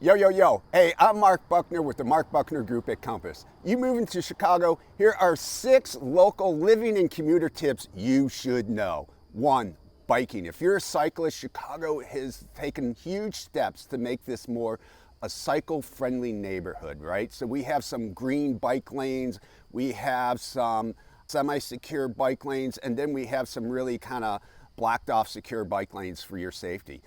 Yo, yo, yo. Hey, I'm Mark Buckner with the Mark Buckner Group at Compass. You moving to Chicago? Here are 6 local living and commuter tips you should know. 1, biking. If you're a cyclist, Chicago has taken huge steps to make this more a cycle-friendly neighborhood, right? So we have some green bike lanes, we have some semi-secure bike lanes, and then we have some really kind of blocked off secure bike lanes for your safety.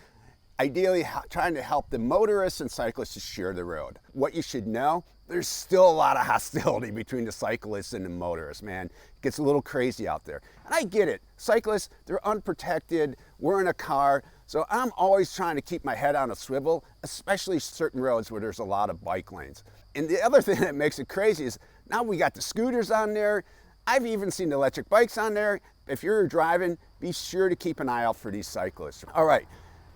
Ideally, trying to help the motorists and cyclists to share the road. What you should know, there's still a lot of hostility between the cyclists and the motorists, man. It gets a little crazy out there. And I get it. Cyclists, they're unprotected. We're in a car. So I'm always trying to keep my head on a swivel, especially certain roads where there's a lot of bike lanes. And the other thing that makes it crazy is now we got the scooters on there. I've even seen electric bikes on there. If you're driving, be sure to keep an eye out for these cyclists. All right,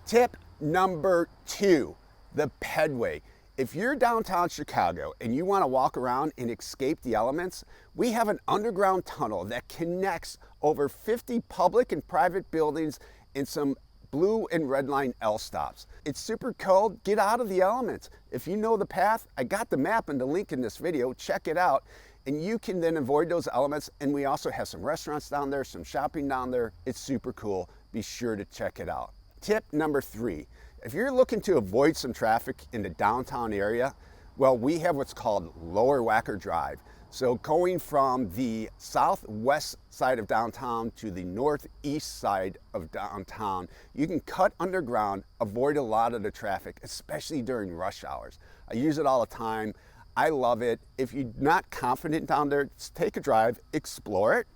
tip number 2, the pedway. If you're downtown Chicago and you want to walk around and escape the elements, we have an underground tunnel that connects over 50 public and private buildings and some blue and red line L stops. It's super cold. Get out of the elements. If you know the path, I got the map and the link in this video. Check it out. And you can then avoid those elements. And we also have some restaurants down there, some shopping down there. It's super cool. Be sure to check it out. Tip number 3, if you're looking to avoid some traffic in the downtown area, well, we have what's called Lower Wacker Drive. So going from the southwest side of downtown to the northeast side of downtown, you can cut underground, avoid a lot of the traffic, especially during rush hours. I use it all the time. I love it. If you're not confident down there, just take a drive, explore it.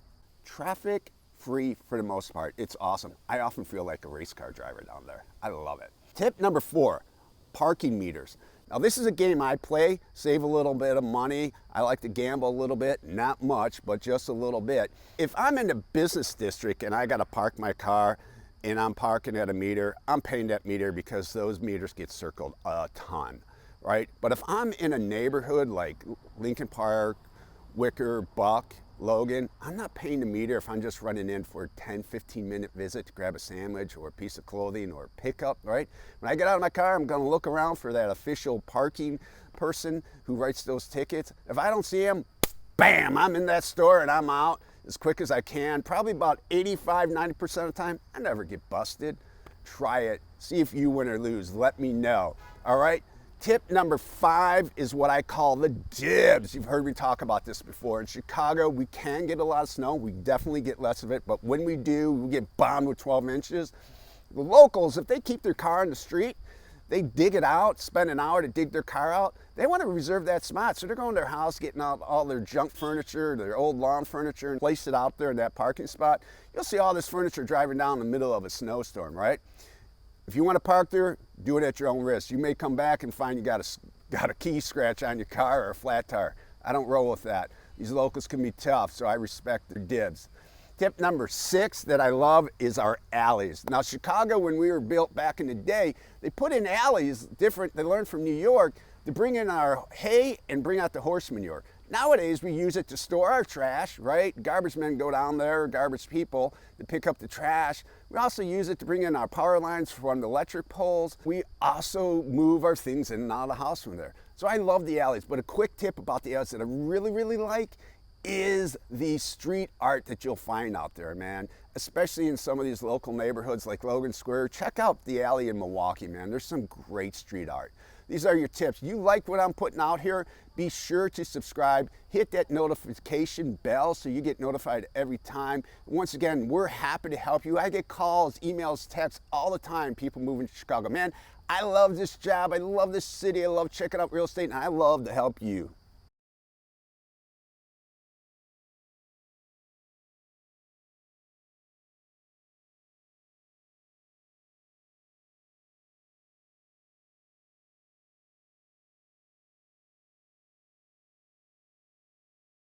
Traffic free for the most part. It's awesome. I often feel like a race car driver down there. I love it. Tip number 4, parking meters. Now this is a game I play, save a little bit of money. I like to gamble a little bit, not much, but just a little bit. If I'm in the business district and I gotta park my car and I'm parking at a meter, I'm paying that meter because those meters get circled a ton, right? But if I'm in a neighborhood like Lincoln Park, Wicker, Buck, Logan, I'm not paying the meter if I'm just running in for a 10-15 minute visit to grab a sandwich or a piece of clothing or a pickup, right? When I get out of my car, I'm gonna look around for that official parking person who writes those tickets. If I don't see him, bam, I'm in that store and I'm out as quick as I can. Probably about 85-90% of the time, I never get busted. Try it, see if you win or lose, let me know, all right? Tip number 5 is what I call the dibs. You've heard me talk about this before. In Chicago, we can get a lot of snow. We definitely get less of it, but when we do, we get bombed with 12 inches. The locals, if they keep their car in the street, they dig it out, spend an hour to dig their car out. They want to reserve that spot. So they're going to their house, getting out all their junk furniture, their old lawn furniture, and place it out there in that parking spot. You'll see all this furniture driving down in the middle of a snowstorm, right? If you want to park there, do it at your own risk. You may come back and find you got a key scratch on your car or a flat tire. I don't roll with that. These locals can be tough, so I respect their dibs. Tip number 6 that I love is our alleys. Now, Chicago, when we were built back in the day, they put in alleys different. They learned from New York to bring in our hay and bring out the horse manure. Nowadays, we use it to store our trash, right? Garbage men go down there, garbage people, to pick up the trash. We also use it to bring in our power lines from the electric poles. We also move our things in and out of the house from there. So I love the alleys, but a quick tip about the alleys that I really, really like is the street art that you'll find out there, man. Especially in some of these local neighborhoods like Logan Square. Check out the alley in Milwaukee, man. There's some great street art. These are your tips. You like what I'm putting out here? Be sure to subscribe. Hit that notification bell so you get notified every time. Once again, we're happy to help you. I get calls, emails, texts all the time, people moving to Chicago. Man, I love this job. I love this city. I love checking out real estate, and I love to help you.